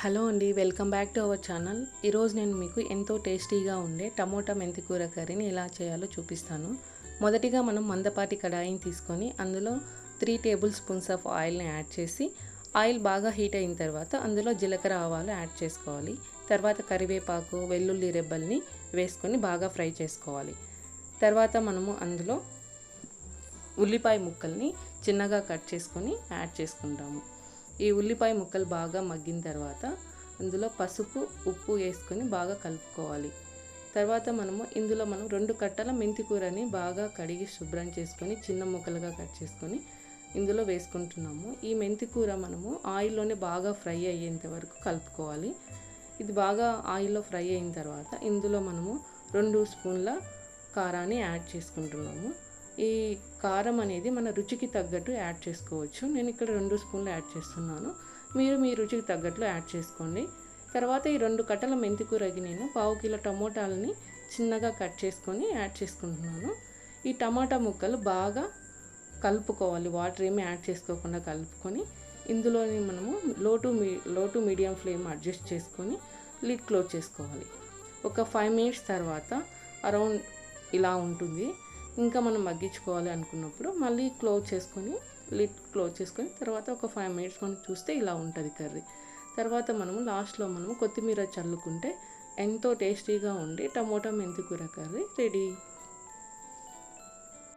Hello అండి, welcome back to our channel. ఈరోజు నేను మీకు ఎంతో టేస్టీగా ఉండే టమోటా మెంతి కూర కర్రీని ఎలా చేయాలో చూపిస్తాను. మొదటిగా మనం మందపాటి కడాయిని తీసుకొని అందులో 3 టేబుల్ స్పూన్స్ ఆఫ్ ఆయిల్ని యాడ్ చేసి ఆయిల్ బాగా హీట్ అయిన తర్వాత అందులో జీలకర్ర ఆవాలు యాడ్ చేసుకోవాలి. తర్వాత కరివేపాకు, వెల్లుల్లి రెబ్బల్ని వేసుకొని బాగా ఫ్రై చేసుకోవాలి. తర్వాత మనము అందులో ఉల్లిపాయ ముక్కల్ని చిన్నగా కట్ చేసుకొని యాడ్ చేసుకుంటాము. ఈ ఉల్లిపాయ ముక్కలు బాగా మగ్గిన తర్వాత అందులో పసుపు, ఉప్పు వేసుకొని బాగా కలుపుకోవాలి. తర్వాత ఇందులో మనం 2 కట్టల మెంతి కూరని బాగా కడిగి శుభ్రం చేసుకొని చిన్న ముక్కలుగా కట్ చేసుకొని ఇందులో వేసుకుంటున్నాము. ఈ మెంతి కూర మనము ఆయిల్లోనే బాగా ఫ్రై అయ్యేంత వరకు కలుపుకోవాలి. ఇది బాగా ఆయిల్లో ఫ్రై అయిన తర్వాత ఇందులో మనము 2 స్పూన్ల కారాన్ని యాడ్ చేసుకుంటున్నాము. ఈ కారం అనేది మన రుచికి తగ్గట్టు యాడ్ చేసుకోవచ్చు. నేను ఇక్కడ 2 స్పూన్లు యాడ్ చేస్తున్నాను. మీరు మీ రుచికి తగ్గట్లు యాడ్ చేసుకోండి. తర్వాత ఈ 2 కట్టల మెంతికూరకి నేను 1/2 కిలో టమోటాలని చిన్నగా కట్ చేసుకొని యాడ్ చేసుకుంటున్నాను. ఈ టమాటా ముక్కలు బాగా కలుపుకోవాలి, వాటర్ ఏమి యాడ్ చేసుకోకుండా కలుపుకొని ఇందులోని మనము లో టు మీడియం ఫ్లేమ్ అడ్జస్ట్ చేసుకొని లిడ్ క్లోజ్ చేసుకోవాలి. ఒక 5 మినిట్స్ తర్వాత అరౌండ్ ఇలా ఉంటుంది. ఇంకా మనం మగ్గించుకోవాలి అనుకున్నప్పుడు మళ్ళీ లిడ్ క్లోజ్ చేసుకొని తర్వాత ఒక 5 మినిట్స్ మనం చూస్తే ఇలా ఉంటుంది కర్రీ. తర్వాత లాస్ట్లో కొత్తిమీర చల్లుకుంటే ఎంతో టేస్టీగా ఉండి టమోటా మెంతి కూర కర్రీ రెడీ.